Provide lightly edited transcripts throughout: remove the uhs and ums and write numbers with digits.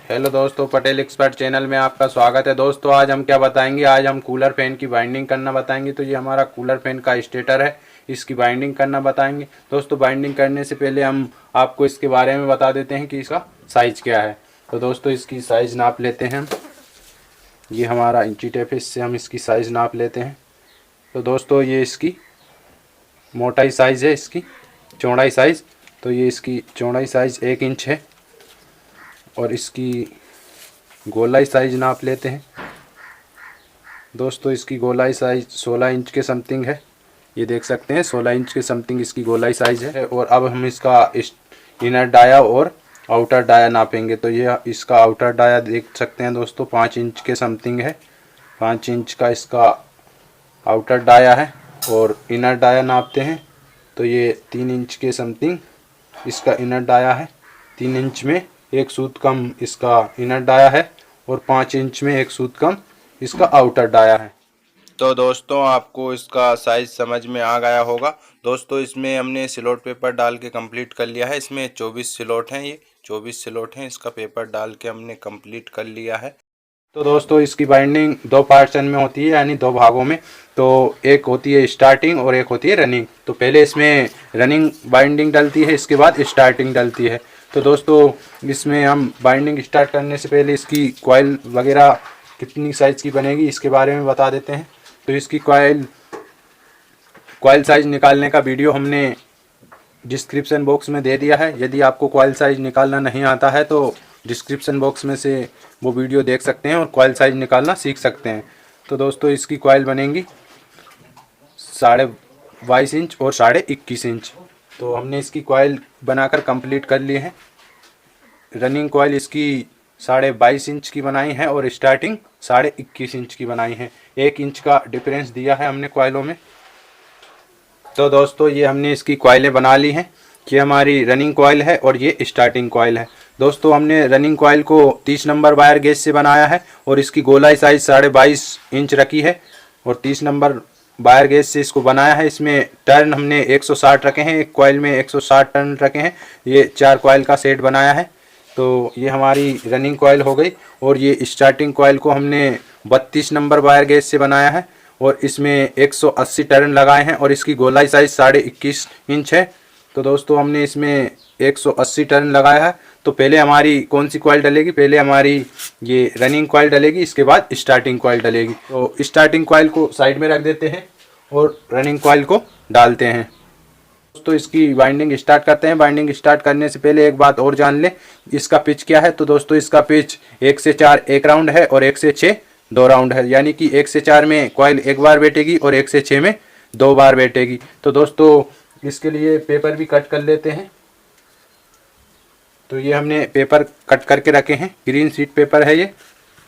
Hello दोस्तों, Patel expert channel में आपका स्वागत है। दोस्तों आज हम क्या बताएंगे, आज हम कूलर फैन की बाइंडिंग करना बताएंगे। तो ये हमारा कूलर फैन का स्टेटर है, इसकी बाइंडिंग करना बताएंगे। दोस्तों बाइंडिंग करने से पहले हम आपको इसके बारे में बता देते हैं कि इसका साइज़ क्या है। तो दोस्तों इसकी साइज़ नाप लेते हैं। ये हमारा इंची टेप है, इससे हम इसकी साइज़ नाप लेते हैं। तो दोस्तों ये इसकी मोटाई साइज़ है, इसकी चौड़ाई साइज़। तो ये इसकी चौड़ाई साइज़ 1 इंच है और इसकी गोलाई साइज़ नाप लेते हैं। दोस्तों इसकी गोलाई साइज़ 16 इंच के समथिंग है। ये देख सकते हैं 16 इंच के समथिंग इसकी गोलाई साइज़ है। और अब हम इसका इनर डाया और आउटर डाया नापेंगे। तो ये इसका आउटर डाया देख सकते हैं दोस्तों 5 इंच के समथिंग है। 5 इंच का इसका आउटर डाया है। और इनर डाया नापते हैं तो ये 3 इंच के समथिंग इसका इनर डाया है। 3 इंच में 1 सूत कम इसका इनर डाया है और 5 इंच में 1 सूत कम इसका आउटर डाया है। तो दोस्तों आपको इसका साइज़ समझ में आ गया होगा। दोस्तों इसमें हमने सिलोट पेपर डाल के कंप्लीट कर लिया है। इसमें 24 सिलोट हैं, ये 24 सिलोट हैं। इसका पेपर डाल के हमने कंप्लीट कर लिया है। तो दोस्तों इसकी बाइंडिंग 2 पार्टन में होती है, यानी 2 भागों में। तो एक होती है स्टार्टिंग और एक होती है रनिंग। तो पहले इसमें रनिंग बाइंडिंग डलती है, इसके बाद स्टार्टिंग डलती है। तो दोस्तों इसमें हम बाइंडिंग स्टार्ट करने से पहले इसकी कॉइल वगैरह कितनी साइज़ की बनेगी इसके बारे में बता देते हैं। तो इसकी कॉइल साइज़ निकालने का वीडियो हमने डिस्क्रिप्शन बॉक्स में दे दिया है। यदि आपको कॉइल साइज़ निकालना नहीं आता है तो डिस्क्रिप्शन बॉक्स में से वो वीडियो देख सकते हैं और कॉइल साइज़ निकालना सीख सकते हैं। तो दोस्तों इसकी कॉइल बनेंगी 22.5 इंच और 21.5 इंच। तो हमने इसकी कॉइल बनाकर कंप्लीट कर ली है। रनिंग कॉइल इसकी 22.5 इंच की बनाई है और स्टार्टिंग 21.5 इंच की बनाई है। 1 इंच का डिफरेंस दिया है हमने कॉइलों में। तो दोस्तों ये हमने इसकी कॉइलें बना ली हैं। ये हमारी रनिंग कॉइल है और ये स्टार्टिंग कॉइल है। दोस्तों हमने रनिंग कॉइल को 30 नंबर वायर गेज से बनाया है और इसकी गोलाई साइज़ 22.5 इंच रखी है और 30 नंबर वायर गेज से इसको बनाया है। इसमें टर्न हमने 160 रखे हैं, एक कॉइल में 160 टर्न रखे हैं। ये 4 कॉइल का सेट बनाया है। तो ये हमारी रनिंग कॉइल हो गई। और ये स्टार्टिंग कॉइल को हमने 32 नंबर वायर गेज से बनाया है और इसमें 180 टर्न लगाए हैं और इसकी गोलाई साइज़ 21.5 इंच है। तो दोस्तों हमने इसमें 180 टर्न लगाया है। तो पहले हमारी कौन सी कॉइल डलेगी, पहले हमारी ये रनिंग कॉइल डलेगी, इसके बाद स्टार्टिंग कॉइल डलेगी। तो स्टार्टिंग कॉइल को साइड में रख देते हैं और रनिंग कॉइल को डालते हैं। दोस्तों इसकी बाइंडिंग स्टार्ट करते हैं। बाइंडिंग स्टार्ट करने से पहले एक बात और जान लें, इसका पिच क्या है। तो दोस्तों इसका पिच 1 से 4 1 राउंड है और 1 से 6 2 राउंड है। यानी कि 1 से 4 में कॉइल 1 बार बैठेगी और 1 से 6 में 2 बार बैठेगी। तो दोस्तों इसके लिए पेपर भी कट कर लेते हैं। तो ये हमने पेपर कट करके रखे हैं। ग्रीन शीट पेपर है ये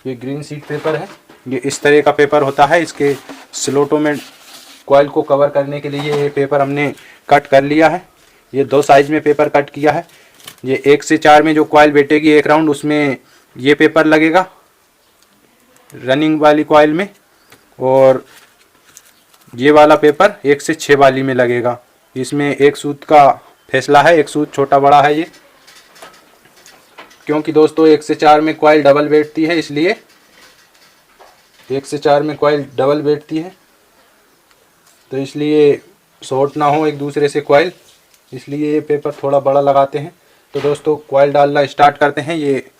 ग्रीन शीट पेपर है। ये इस तरह का पेपर होता है। इसके स्लोटों में कॉइल को कवर करने के लिए ये पेपर हमने कट कर लिया है। ये 2 साइज में पेपर कट किया है। ये 1 से 4 में जो कॉइल बैठेगी 1 राउंड, उसमें ये पेपर लगेगा रनिंग वाली कॉइल में। और ये वाला पेपर 1 से 6 वाली में लगेगा। इसमें 1 सूत का फैसला है, 1 सूत छोटा बड़ा है ये, क्योंकि दोस्तों 1 से 4 में कॉइल डबल बैठती है, इसलिए 1 से 4 में कॉइल डबल बैठती है। तो इसलिए शॉर्ट ना हो एक दूसरे से कॉइल, इसलिए ये पेपर थोड़ा बड़ा लगाते हैं। तो दोस्तों कॉइल डालना स्टार्ट करते हैं। ये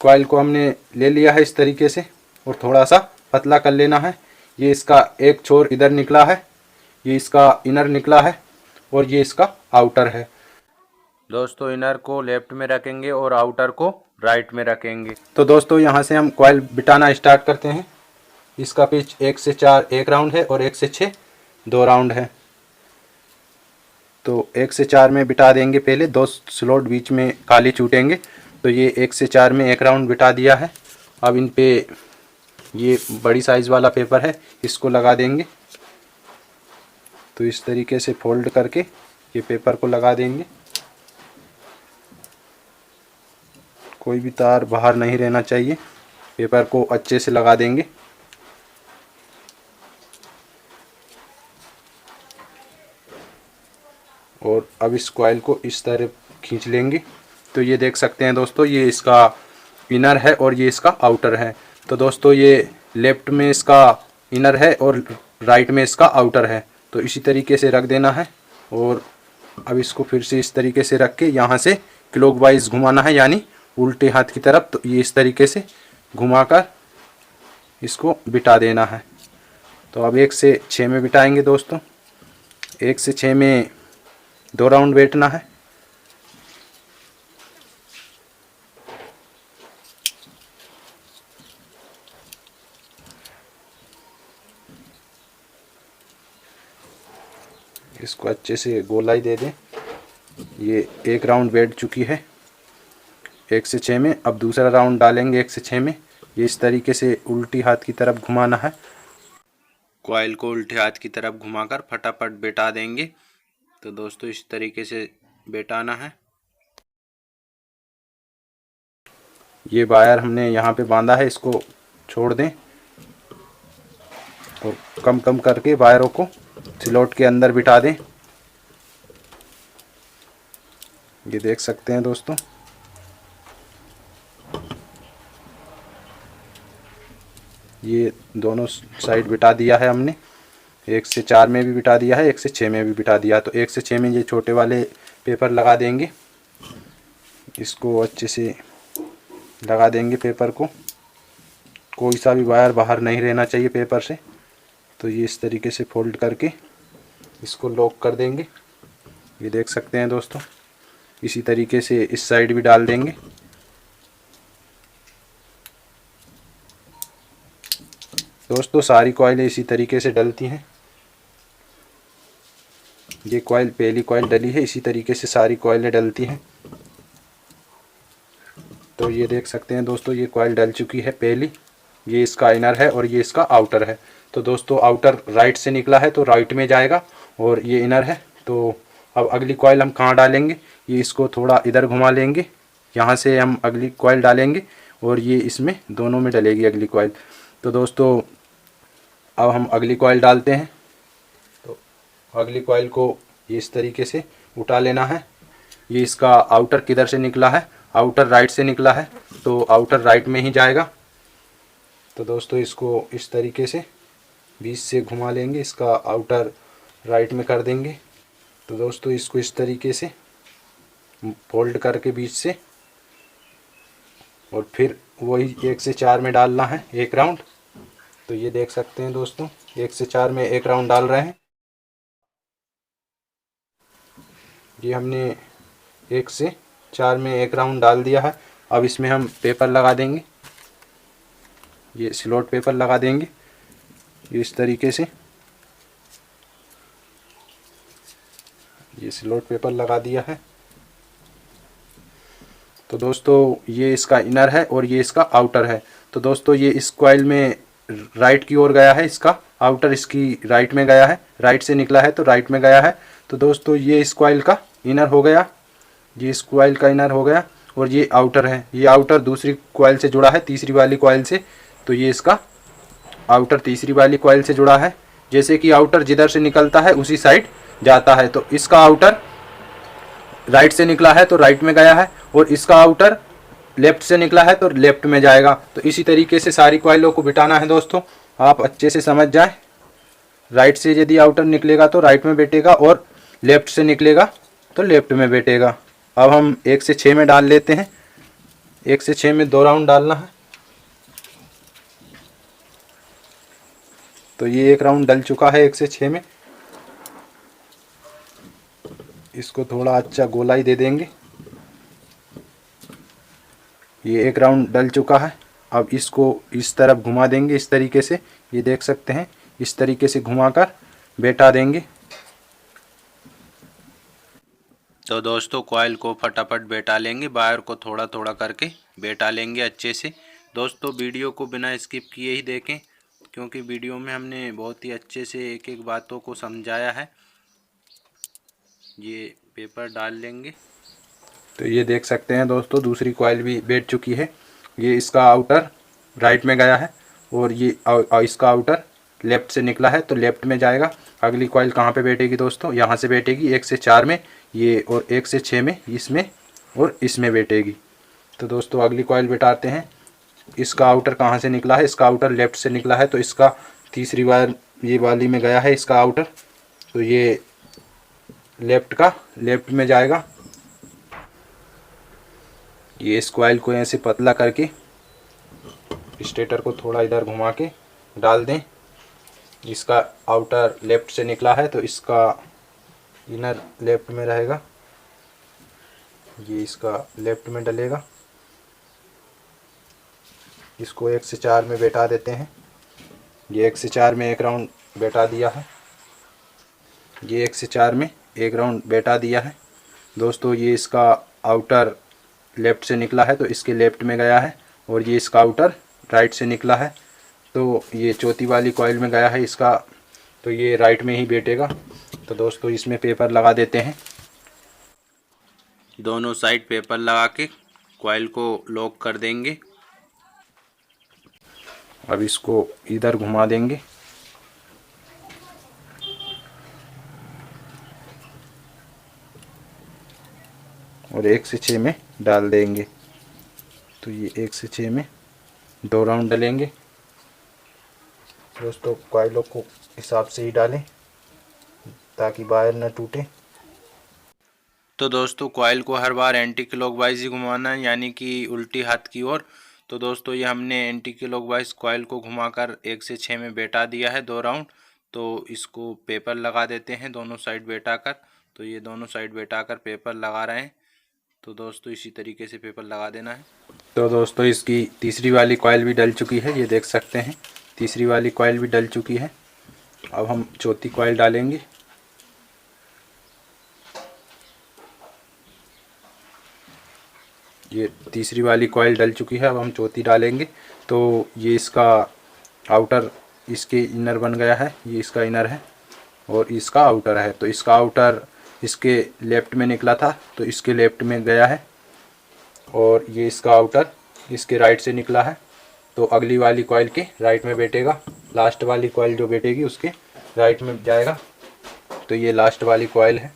कॉइल को हमने ले लिया है इस तरीके से और थोड़ा सा पतला कर लेना है। ये इसका एक छोर इधर निकला है, ये इसका इनर निकला है और ये इसका आउटर है। दोस्तों इनर को लेफ्ट में रखेंगे और आउटर को राइट में रखेंगे। तो दोस्तों यहाँ से हम कॉइल बिठाना स्टार्ट करते हैं। इसका पिच 1 से 4 1 राउंड है और 1 से 6 2 राउंड है। तो 1 से 4 में बिठा देंगे, पहले 2 स्लॉट बीच में खाली छूटेंगे। तो ये 1 से 4 में 1 राउंड बिठा दिया है। अब इन पे ये बड़ी साइज़ वाला पेपर है, इसको लगा देंगे। तो इस तरीके से फोल्ड करके ये पेपर को लगा देंगे। कोई भी तार बाहर नहीं रहना चाहिए, पेपर को अच्छे से लगा देंगे। और अब इस कॉइल को इस तरह खींच लेंगे। तो ये देख सकते हैं दोस्तों, ये इसका इनर है और ये इसका आउटर है। तो दोस्तों ये लेफ्ट में इसका इनर है और राइट में इसका आउटर है। तो इसी तरीके से रख देना है और अब इसको फिर से इस तरीके से रख के यहाँ से क्लॉकवाइज घुमाना है, यानी उल्टे हाथ की तरफ। तो ये इस तरीके से घुमाकर इसको बिठा देना है। तो अब 1 से 6 में बिठाएंगे दोस्तों। 1 से 6 में 2 राउंड बैठना है। इसको अच्छे से गोलाई दे दें। ये 1 राउंड बैठ चुकी है 1 से 6 में। अब दूसरा राउंड डालेंगे 1 से 6 में। ये इस तरीके से उल्टी हाथ की तरफ घुमाना है। कॉइल को उल्टे हाथ की तरफ घुमाकर फटाफट बैठा देंगे। तो दोस्तों इस तरीके से बैठाना है। ये वायर हमने यहाँ पे बांधा है, इसको छोड़ दें और कम कम करके वायरों को स्लॉट के अंदर बिठा दें। ये देख सकते हैं दोस्तों। ये दोनों साइड बिठा दिया है हमने। 1 से 4 में भी बिठा दिया है, 1 से 6 में भी बिठा दिया। तो 1 से 6 में ये छोटे वाले पेपर लगा देंगे। इसको अच्छे से लगा देंगे पेपर को। कोई सा भी वायर बाहर नहीं रहना चाहिए पेपर से। तो ये इस तरीके से फोल्ड करके इसको लॉक कर देंगे। ये देख सकते हैं दोस्तों। इसी तरीके से इस साइड भी डाल देंगे। दोस्तों सारी कॉइलें इसी तरीके से डलती हैं। ये कॉइल पहली कॉइल डली है, इसी तरीके से सारी कॉइलें डलती हैं। तो ये देख सकते हैं दोस्तों, ये कॉइल डल चुकी है पहली। ये इसका इनर है और ये इसका आउटर है। तो दोस्तों आउटर राइट से निकला है तो राइट में जाएगा और ये इनर है। तो अब अगली कॉइल हम कहाँ डालेंगे, ये इसको थोड़ा इधर घुमा लेंगे। यहाँ से हम अगली कॉइल डालेंगे और ये इसमें दोनों में डलेगी अगली कॉइल। तो दोस्तों अब हम अगली कॉइल डालते हैं। तो अगली कॉइल को ये इस तरीके से उठा लेना है। ये इसका आउटर किधर से निकला है, आउटर राइट से निकला है तो आउटर राइट में ही जाएगा। तो दोस्तों इसको इस तरीके से बीच से घुमा लेंगे, इसका आउटर राइट में कर देंगे। तो दोस्तों इसको इस तरीके से फोल्ड करके बीच से, और फिर वही 1 से 4 में डालना है 1 राउंड। तो ये देख सकते हैं दोस्तों 1 से 4 में 1 राउंड डाल रहे हैं। ये हमने 1 से 4 में 1 राउंड डाल दिया है। अब इसमें हम पेपर लगा देंगे। ये स्लॉट पेपर लगा देंगे ये इस तरीके से। ये स्लॉट पेपर लगा दिया है। तो दोस्तों ये इसका इनर है और ये इसका आउटर है। तो दोस्तों ये इस कॉइल में राइट की ओर गया है, इसका आउटर इसकी राइट में गया है, राइट से निकला है तो राइट में गया है। तो दोस्तों ये इस कॉइल का इनर हो गया, ये इस कॉइल का इनर हो गया और ये आउटर है। ये आउटर दूसरी कॉइल से जुड़ा है, तीसरी वाली कॉइल से। तो ये इसका आउटर तीसरी वाली कॉइल से जुड़ा है। जैसे कि आउटर जिधर से निकलता है उसी साइड जाता है। तो इसका आउटर राइट से निकला है तो राइट में गया है और इसका आउटर लेफ्ट से निकला है तो लेफ्ट में जाएगा। तो इसी तरीके से सारी कॉइलों को बिठाना है दोस्तों, आप अच्छे से समझ जाएं। राइट से यदि आउटर निकलेगा तो राइट में बैठेगा और लेफ्ट से निकलेगा तो लेफ्ट में बैठेगा। अब हम 1 से 6 में डाल लेते हैं। 1 से 6 में 2 राउंड डालना है। तो ये 1 राउंड डल चुका है 1 से 6 में। इसको थोड़ा अच्छा गोलाई दे देंगे। ये 1 राउंड डल चुका है। अब इसको इस तरफ घुमा देंगे इस तरीके से। ये देख सकते हैं इस तरीके से घुमाकर बैठा देंगे। तो दोस्तों कॉइल को फटाफट बैठा लेंगे, वायर को थोड़ा थोड़ा करके बैठा लेंगे अच्छे से। दोस्तों वीडियो को बिना स्किप किए ही देखें, क्योंकि वीडियो में हमने बहुत ही अच्छे से एक एक बातों को समझाया है। ये पेपर डाल लेंगे। तो ये देख सकते हैं दोस्तों दूसरी कॉइल भी बैठ चुकी है। ये इसका आउटर राइट में गया है और ये इसका आउटर लेफ़्ट से निकला है तो लेफ़्ट में जाएगा। अगली कॉइल कहाँ पे बैठेगी दोस्तों, यहाँ से बैठेगी 1 से 4 में ये, और 1 से 6 में इसमें और इसमें बैठेगी। तो दोस्तों अगली कॉइल बैठाते हैं। इसका आउटर कहाँ से निकला है? इसका आउटर लेफ़्ट से निकला है, तो इसका तीसरी बार ये वाली में गया है इसका आउटर, तो ये लेफ़्ट में जाएगा। ये इस कॉइल को ऐसे पतला करके स्टेटर को थोड़ा इधर घुमा के डाल दें। इसका आउटर लेफ़्ट से निकला है तो इसका इनर लेफ़्ट में रहेगा, ये इसका लेफ़्ट में डलेगा। इसको 1 से 4 में बैठा देते हैं। ये 1 से 4 में एक राउंड बैठा दिया है। ये 1 से 4 में एक राउंड बैठा दिया है। दोस्तों ये इसका आउटर लेफ़्ट से निकला है तो इसके लेफ़्ट में गया है, और ये इसका आउटर राइट से निकला है तो ये चौथी वाली कॉइल में गया है इसका, तो ये राइट में ही बैठेगा। तो दोस्तों इसमें पेपर लगा देते हैं। दोनों साइड पेपर लगा के कॉइल को लॉक कर देंगे। अब इसको इधर घुमा देंगे। और 1 से 6 में डाल देंगे। तो ये 1 से 6 में 2 राउंड डलेंगे। दोस्तों कॉइलों को हिसाब से ही डालें ताकि वायर न टूटे। तो दोस्तों कॉइल को हर बार एंटी क्लॉकवाइज ही घुमाना है, यानी कि उल्टी हाथ की ओर। तो दोस्तों ये हमने एंटी क्लॉकवाइज कॉइल को घुमाकर 1 से 6 में बैठा दिया है 2 राउंड। तो इसको पेपर लगा देते हैं दोनों साइड बैठा कर। तो ये दोनों साइड बैठा कर पेपर लगा रहे हैं। तो दोस्तों इसी तरीके से पेपर लगा देना है। तो दोस्तों इसकी तीसरी वाली कॉइल भी डल चुकी है, ये देख सकते हैं तीसरी वाली कॉइल भी डल चुकी है। अब हम चौथी कॉइल डालेंगे। ये तीसरी वाली कॉइल डल चुकी है, अब हम चौथी डालेंगे। तो ये इसका आउटर इसके इनर बन गया है, ये इसका इनर है और इसका आउटर है। तो इसका आउटर इसके लेफ़्ट में निकला था तो इसके लेफ़्ट में गया है, और ये इसका आउटर इसके राइट से निकला है तो अगली वाली कॉइल के राइट में बैठेगा। लास्ट वाली कॉइल जो बैठेगी उसके राइट में जाएगा। तो ये लास्ट वाली कॉइल है,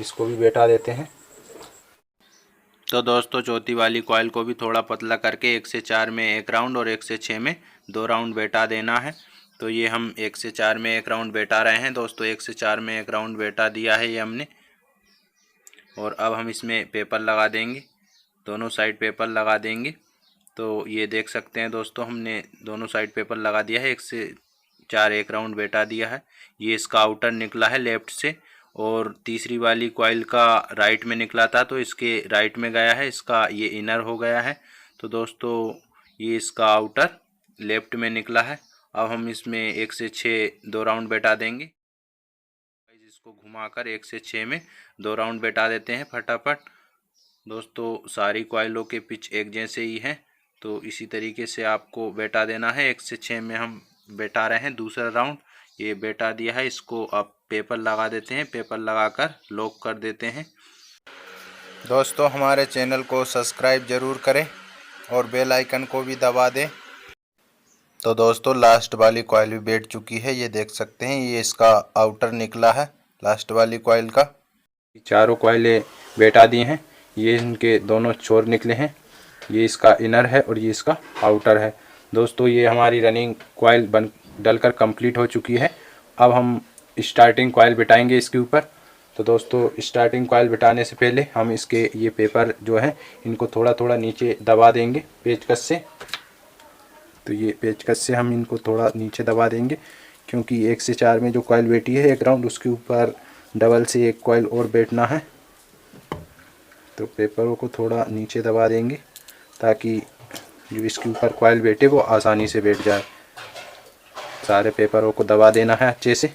इसको भी बैठा देते हैं। तो दोस्तों चौथी वाली कॉइल को भी थोड़ा पतला करके 1 से 4 में एक राउंड और 1 से 6 में 2 राउंड बैठा देना है। तो ये हम 1 से 4 में एक राउंड बैठा रहे हैं। दोस्तों 1 से 4 में एक राउंड बैठा दिया है ये हमने, और अब हम इसमें पेपर लगा देंगे, दोनों साइड पेपर लगा देंगे। तो ये देख सकते हैं दोस्तों हमने दोनों साइड पेपर लगा दिया है। 1 से 4 एक राउंड बैठा दिया है। ये इसका आउटर निकला है लेफ़्ट से, और तीसरी वाली कॉइल का राइट में निकला था तो इसके राइट में गया है, इसका ये इनर हो गया है। तो दोस्तों ये इसका आउटर लेफ़्ट में निकला है। अब हम इसमें 1 से 6 2 राउंड बैठा देंगे। इसको घुमाकर 1 से 6 में 2 राउंड बैठा देते हैं फटाफट। दोस्तों सारी कॉइलों के पिच एक जैसे ही हैं, तो इसी तरीके से आपको बैठा देना है। 1 से 6 में हम बैठा रहे हैं दूसरा राउंड, ये बैठा दिया है। इसको आप पेपर लगा देते हैं, पेपर लगाकर लॉक कर देते हैं। दोस्तों हमारे चैनल को सब्सक्राइब ज़रूर करें और बेल आइकन को भी दबा दें। तो दोस्तों लास्ट वाली कॉइल भी बैठ चुकी है, ये देख सकते हैं। ये इसका आउटर निकला है लास्ट वाली कॉइल का। चारों कॉइलें बैठा दी हैं, ये इनके दोनों छोर निकले हैं। ये इसका इनर है और ये इसका आउटर है। दोस्तों ये हमारी रनिंग कॉइल बन डलकर कंप्लीट हो चुकी है। अब हम स्टार्टिंग कॉइल बिठाएंगे इसके ऊपर। तो दोस्तों स्टार्टिंग कॉइल बिठाने से पहले हम इसके ये पेपर जो है इनको थोड़ा थोड़ा नीचे दबा देंगे पेचकस से। तो ये पेचकस से हम इनको थोड़ा नीचे दबा देंगे, क्योंकि 1 से 4 में जो कॉइल बैठी है एक राउंड, उसके ऊपर डबल से एक कॉइल और बैठना है। तो पेपरों को थोड़ा नीचे दबा देंगे ताकि जो इसके ऊपर कॉइल बैठे वो आसानी से बैठ जाए। सारे पेपरों को दबा देना है अच्छे से।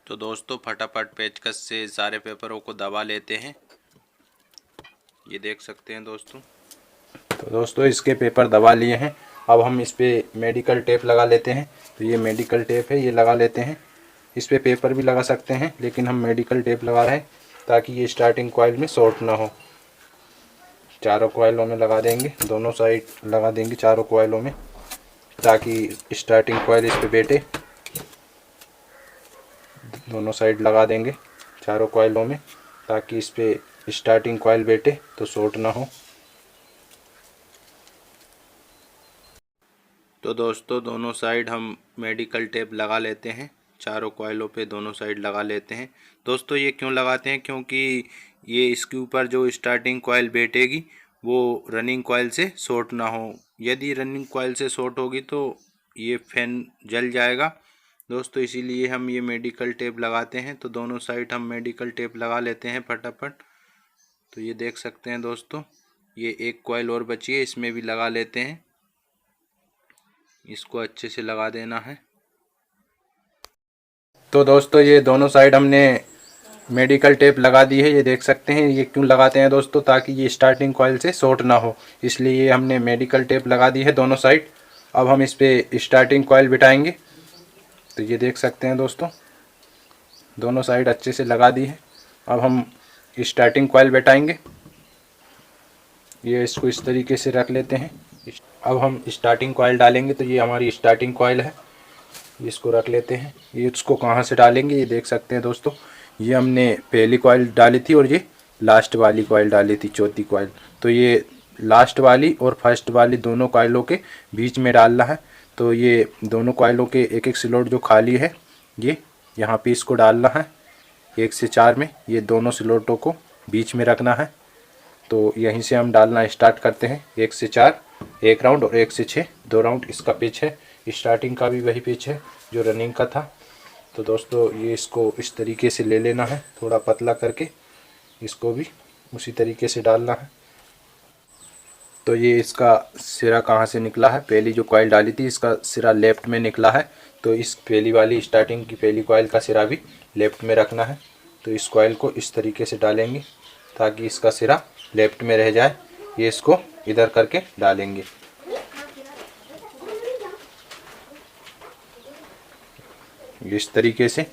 तो दोस्तों फटाफट पेचकस से सारे पेपरों को दबा लेते हैं, ये देख सकते हैं दोस्तों। तो दोस्तों इसके पेपर दबा लिए हैं। अब हम इस पर मेडिकल टेप लगा लेते हैं। तो ये मेडिकल टेप है, ये लगा लेते हैं। इस पर पेपर भी लगा सकते हैं, लेकिन हम मेडिकल टेप लगा रहे हैं ताकि ये स्टार्टिंग कॉइल में शॉर्ट ना हो। चारों कॉइलों में लगा देंगे, दोनों साइड लगा देंगे चारों कॉइलों में, ताकि स्टार्टिंग कॉइल इस पे बैठे। दोनों साइड लगा देंगे चारों कॉइलों में ताकि इस पे स्टार्टिंग कॉइल बैठे तो शॉर्ट ना हो। तो दोस्तों दोनों साइड हम मेडिकल टेप लगा लेते हैं, चारों कॉइलों पे दोनों साइड लगा लेते हैं। दोस्तों ये क्यों लगाते हैं, क्योंकि ये इसके ऊपर जो स्टार्टिंग कॉइल बैठेगी वो रनिंग कॉइल से शॉर्ट ना हो। यदि रनिंग कॉइल से शॉर्ट होगी तो ये फैन जल जाएगा दोस्तों, इसीलिए हम ये मेडिकल टेप लगाते हैं। तो दोनों साइड हम मेडिकल टेप लगा लेते हैं फटाफट। तो ये देख सकते हैं दोस्तों, ये एक कॉइल और बची है, इसमें भी लगा लेते हैं। इसको अच्छे से लगा देना है। तो दोस्तों ये दोनों साइड हमने मेडिकल टेप लगा दी है। ये देख सकते हैं, ये क्यों लगाते हैं दोस्तों, ताकि ये स्टार्टिंग कॉइल से शॉर्ट ना हो, इसलिए ये हमने मेडिकल टेप लगा दी है दोनों साइड। अब हम इस पे स्टार्टिंग कॉइल बिठाएंगे। तो ये देख सकते हैं दोस्तों, दोनों साइड अच्छे से लगा दी है। अब हम स्टार्टिंग कॉइल बैठाएंगे। ये इसको इस तरीके से रख लेते हैं। अब हम स्टार्टिंग कॉइल डालेंगे। तो ये हमारी स्टार्टिंग कॉइल है, इसको रख लेते हैं। ये इसको कहाँ से डालेंगे, ये देख सकते हैं दोस्तों, ये हमने पहली कॉइल डाली थी और ये लास्ट वाली कॉइल डाली थी, चौथी कॉइल। तो ये लास्ट वाली और फर्स्ट वाली दोनों कॉइलों के बीच में डालना है। तो ये दोनों कॉइलों के एक एक स्लॉट जो खाली है, ये यहाँ पे इसको डालना है 1 से 4 में। ये दोनों स्लॉटों को बीच में रखना है। तो यहीं से हम डालना स्टार्ट करते हैं। 1 से 4 1 राउंड और 1 से 6 2 राउंड इसका पिच है। स्टार्टिंग का भी वही पिच है जो रनिंग का था। तो दोस्तों ये इसको इस तरीके से ले लेना है, थोड़ा पतला करके इसको भी उसी तरीके से डालना है। तो ये इसका सिरा कहाँ से निकला है, पहली जो कॉइल डाली थी इसका सिरा लेफ्ट में निकला है। तो इस पहली वाली स्टार्टिंग की पहली कॉइल का सिरा भी लेफ्ट में रखना है। तो इस कॉइल को इस तरीके से डालेंगे ताकि इसका सिरा लेफ्ट में रह जाए। ये इसको इधर करके डालेंगे। इस तरीके से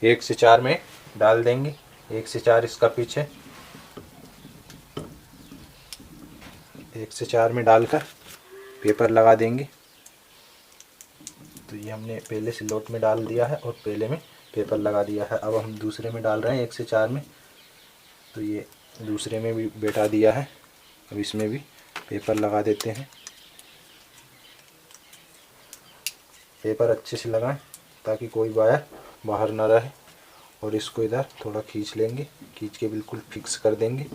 1 से 4 में डाल देंगे। 1 से 4 इसका पिच है। 1 से 4 में डालकर पेपर लगा देंगे। तो ये हमने पहले स्लॉट में डाल दिया है और पहले में पेपर लगा दिया है। अब हम दूसरे में डाल रहे हैं 1 से 4 में। तो ये दूसरे में भी बैठा दिया है। अब इसमें भी पेपर लगा देते हैं। पेपर अच्छे से लगाएं ताकि कोई वायर बाहर ना रहे। और इसको इधर थोड़ा खींच लेंगे, खींच के बिल्कुल फिक्स कर देंगे।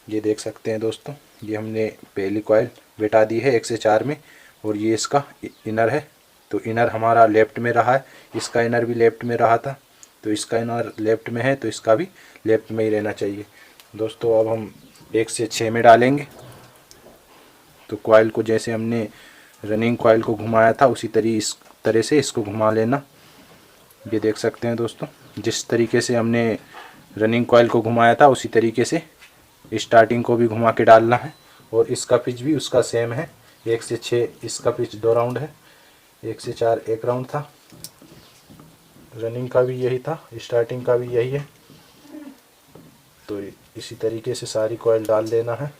ये देख सकते हैं दोस्तों, ये हमने पहली कॉइल बैठा दी है 1 से 4 में और ये इसका इनर है। तो इनर हमारा लेफ्ट में रहा है, इसका इनर भी लेफ्ट में रहा था। तो इसका इनर लेफ्ट में है तो इसका भी लेफ्ट में ही रहना चाहिए। दोस्तों अब हम 1 से 6 में डालेंगे। तो कॉइल को जैसे हमने रनिंग कॉइल को घुमाया था उसी तरह से इसको घुमा लेना। ये देख सकते हैं दोस्तों, जिस तरीके से हमने रनिंग कॉइल को घुमाया था उसी तरीके से स्टार्टिंग को भी घुमा के डालना है। और इसका पिच भी उसका सेम है। 1 से 6 इसका पिच 2 राउंड है, 1 से 4 1 राउंड था। रनिंग का भी यही था, स्टार्टिंग का भी यही है। तो इसी तरीके से सारी कॉइल डाल देना है।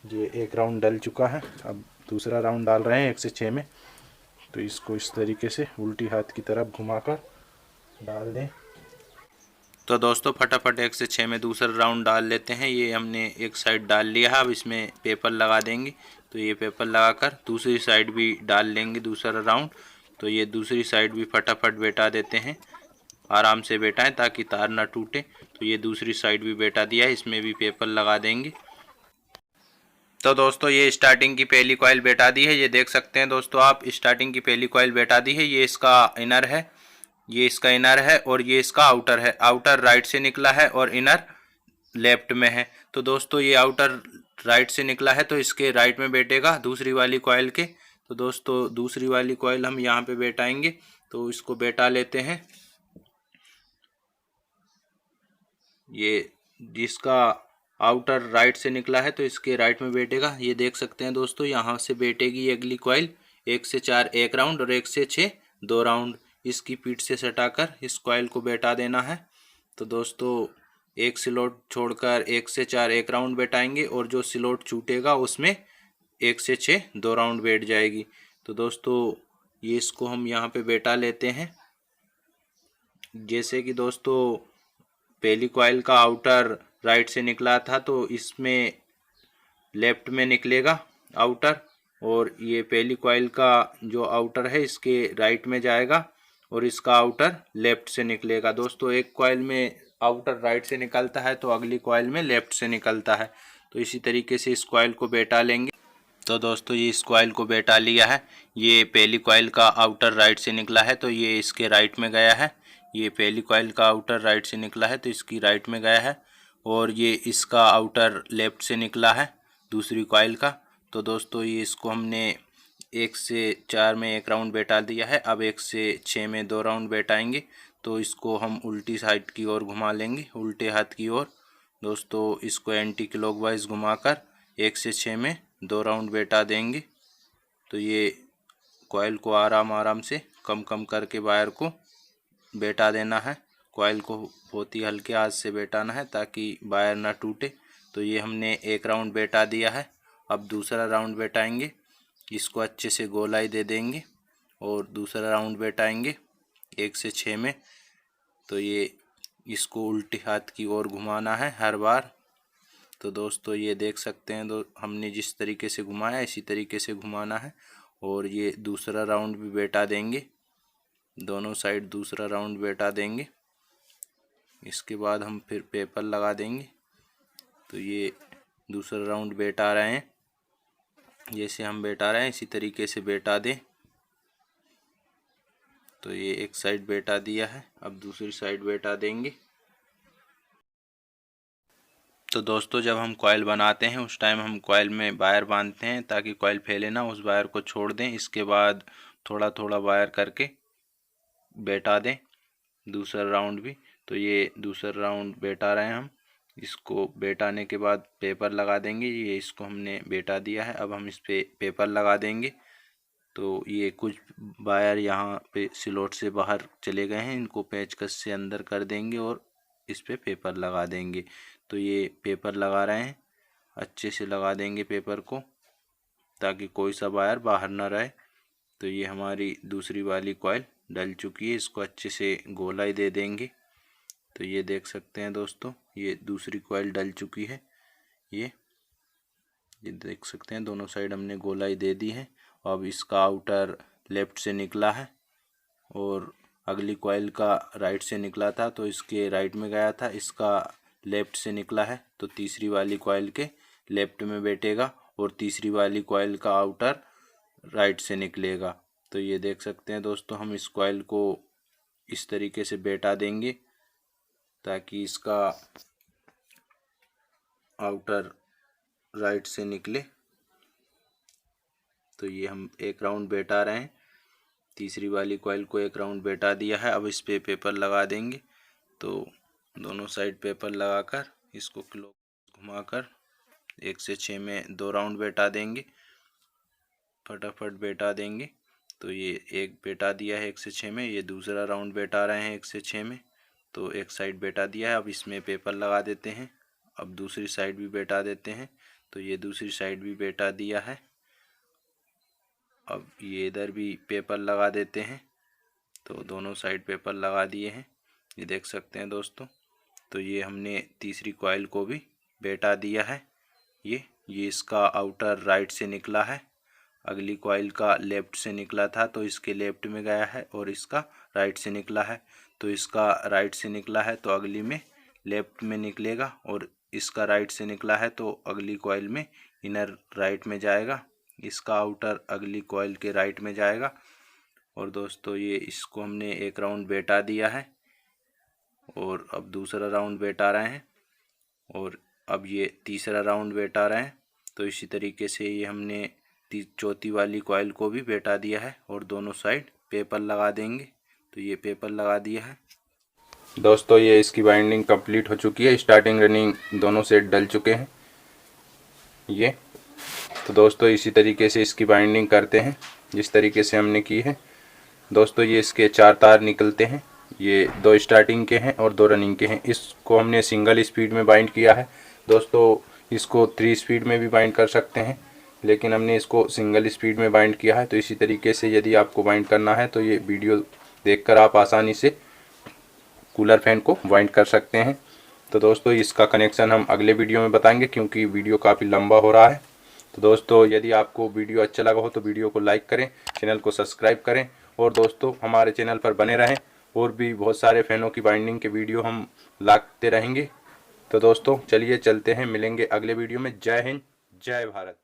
ये 1 राउंड डल चुका है, अब दूसरा राउंड डाल रहे हैं 1 से 6 में। तो इसको इस तरीके से उल्टी हाथ की तरफ घुमाकर डाल दें। तो दोस्तों फटाफट 1 से 6 में दूसरा राउंड डाल लेते हैं। ये हमने एक साइड डाल लिया है, अब इसमें पेपर लगा देंगे। तो ये पेपर लगाकर दूसरी साइड भी डाल लेंगे दूसरा राउंड। तो ये दूसरी साइड भी फटाफट बैठा देते हैं, आराम से बैठाएं ताकि तार ना टूटे। तो ये दूसरी साइड भी बैठा दिया है, इसमें भी पेपर लगा देंगे। तो दोस्तों ये स्टार्टिंग की पहली कॉइल बैठा दी है। ये देख सकते हैं दोस्तों आप, स्टार्टिंग की पहली कॉइल बैठा दी है। ये इसका इनर है, ये इसका इनर है और ये इसका आउटर है। आउटर राइट से निकला है और इनर लेफ्ट में है। तो दोस्तों ये आउटर राइट से निकला है तो इसके राइट में बैठेगा दूसरी वाली कॉइल के। तो दोस्तों दूसरी वाली कॉइल हम यहाँ पे बैठाएंगे। तो इसको बैठा लेते हैं। ये जिसका आउटर राइट से निकला है तो इसके राइट में बैठेगा। ये देख सकते हैं दोस्तों, यहाँ से बैठेगी ये अगली कॉइल। 1 से 4 1 राउंड और 1 से 6 2 राउंड इसकी पीठ से सटाकर इस कॉइल को बैठा देना है। तो दोस्तों एक स्लॉट छोड़कर 1 से 4 1 राउंड बैठाएंगे और जो स्लॉट छूटेगा उसमें 1 से 6 2 राउंड बैठ जाएगी। तो दोस्तों ये इसको हम यहाँ पे बैठा लेते हैं। जैसे कि दोस्तों पहली कॉइल का आउटर राइट से निकला था तो इसमें लेफ्ट में निकलेगा आउटर, और ये पहली कॉइल का जो आउटर है इसके राइट में जाएगा और इसका आउटर लेफ्ट से निकलेगा। दोस्तों एक कॉइल में आउटर राइट से निकलता है तो अगली कॉइल में लेफ्ट से निकलता है। तो इसी तरीके से इस कॉइल को बैठा लेंगे। तो दोस्तों ये इस कॉइल को बैठा लिया है। ये पहली कॉइल का आउटर राइट से निकला है तो ये इसके राइट में गया है। ये पहली कॉइल का आउटर राइट से निकला है तो इसकी राइट में गया है, और ये इसका आउटर लेफ्ट से निकला है दूसरी कॉइल का। तो दोस्तों ये इसको हमने 1 से 4 में एक राउंड बैठा दिया है। अब 1 से 6 में 2 राउंड बैठाएंगे। तो इसको हम उल्टी साइड की ओर घुमा लेंगे, उल्टे हाथ की ओर। दोस्तों इसको एंटी क्लॉकवाइज घुमाकर 1 से 6 में 2 राउंड बैठा देंगे। तो ये कॉइल को आराम आराम से कम कम करके वायर को बैठा देना है। कॉइल को बहुत ही हल्के हाथ से बैठाना है ताकि वायर ना टूटे। तो ये हमने एक राउंड बैठा दिया है। अब दूसरा राउंड बैठाएंगे, इसको अच्छे से गोलाई दे देंगे और दूसरा राउंड बैठाएंगे 1 से 6 में। तो ये इसको उल्टे हाथ की ओर घुमाना है हर बार। तो दोस्तों ये देख सकते हैं हमने जिस तरीके से घुमाया इसी तरीके से घुमाना है। और ये दूसरा राउंड भी बैठा देंगे, दोनों साइड दूसरा राउंड बैठा देंगे। इसके बाद हम फिर पेपर लगा देंगे। तो ये दूसरा राउंड बैठा रहे हैं, जैसे हम बैठा रहे हैं इसी तरीके से बैठा दें। तो ये एक साइड बैठा दिया है, अब दूसरी साइड बैठा देंगे। तो दोस्तों जब हम कॉइल बनाते हैं उस टाइम हम कॉइल में वायर बांधते हैं ताकि कॉइल फैले ना, उस वायर को छोड़ दें। इसके बाद थोड़ा थोड़ा वायर करके बैठा दें दूसरा राउंड भी। तो ये दूसरा राउंड बैठा रहे हैं हम। इसको बैठाने के बाद पेपर लगा देंगे। ये इसको हमने बैठा दिया है, अब हम इस पे पेपर लगा देंगे। तो ये कुछ वायर यहाँ पे स्लॉट से बाहर चले गए हैं, इनको पेचकस से अंदर कर देंगे और इस पे पेपर लगा देंगे। तो ये पेपर लगा रहे हैं, अच्छे से लगा देंगे पेपर को ताकि कोई सा वायर बाहर ना रहे। तो ये हमारी दूसरी वाली कॉइल डल चुकी है, इसको अच्छे से गोलाई दे देंगे। तो ये देख सकते हैं दोस्तों ये दूसरी कॉइल डल चुकी है। ये देख सकते हैं दोनों साइड हमने गोलाई दे दी है। अब इसका आउटर लेफ्ट से निकला है और अगली कॉइल का राइट से निकला था तो इसके राइट में गया था, इसका लेफ्ट से निकला है तो तीसरी वाली कॉइल के लेफ्ट में बैठेगा और तीसरी वाली कॉइल का आउटर राइट से निकलेगा। तो ये देख सकते हैं दोस्तों हम इस कॉइल को इस तरीके से बैठा देंगे ताकि इसका आउटर राइट से निकले। तो ये हम एक राउंड बैठा रहे हैं, तीसरी वाली कॉइल को एक राउंड बैठा दिया है। अब इस पे पेपर लगा देंगे। तो दोनों साइड पेपर लगाकर इसको क्लॉक घुमाकर 1 से 6 में 2 राउंड बैठा देंगे, फटाफट बैठा देंगे। तो ये एक बैठा दिया है 1 से 6 में, ये दूसरा राउंड बैठा रहे हैं 1 से 6 में। तो एक साइड बैठा दिया है, अब इसमें पेपर लगा देते हैं। अब दूसरी साइड भी बैठा देते हैं। तो ये दूसरी साइड भी बैठा दिया है, अब ये इधर भी पेपर लगा देते हैं। तो दोनों साइड पेपर लगा दिए हैं, ये देख सकते हैं दोस्तों। तो ये हमने तीसरी कॉइल को भी बैठा दिया है। ये इसका आउटर राइट से निकला है, अगली कॉइल का लेफ्ट से निकला था तो इसके लेफ्ट में गया है और इसका राइट से निकला है। तो इसका राइट से निकला है तो अगली में लेफ्ट में निकलेगा और इसका राइट से निकला है तो अगली कॉइल में इनर राइट में जाएगा, इसका आउटर अगली कॉइल के राइट में जाएगा। और दोस्तों ये इसको हमने एक राउंड बैठा दिया है और अब दूसरा राउंड बैठा रहे हैं और अब ये तीसरा राउंड बैठा रहे हैं। तो इसी तरीके से ये हमने चौथी वाली कॉइल को भी बैठा दिया है और दोनों साइड पेपर लगा देंगे। तो ये पेपर लगा दिया है दोस्तों। ये इसकी बाइंडिंग कंप्लीट हो चुकी है, स्टार्टिंग रनिंग दोनों सेट डल चुके हैं ये। तो दोस्तों इसी तरीके से इसकी बाइंडिंग करते हैं जिस तरीके से हमने की है। दोस्तों ये इसके 4 तार निकलते हैं, ये 2 स्टार्टिंग के हैं और 2 रनिंग के हैं। इसको हमने सिंगल स्पीड में बाइंड किया है। दोस्तों इसको 3 स्पीड में भी बाइंड कर सकते हैं, लेकिन हमने इसको सिंगल स्पीड में बाइंड किया है। तो इसी तरीके से यदि आपको बाइंड करना है तो ये वीडियो देखकर आप आसानी से कूलर फैन को बाइंड कर सकते हैं। तो दोस्तों इसका कनेक्शन हम अगले वीडियो में बताएंगे, क्योंकि वीडियो काफ़ी लंबा हो रहा है। तो दोस्तों यदि आपको वीडियो अच्छा लगा हो तो वीडियो को लाइक करें, चैनल को सब्सक्राइब करें और दोस्तों हमारे चैनल पर बने रहें। और भी बहुत सारे फैनों की बाइंडिंग के वीडियो हम लाते रहेंगे। तो दोस्तों चलिए चलते हैं, मिलेंगे अगले वीडियो में। जय हिंद, जय भारत।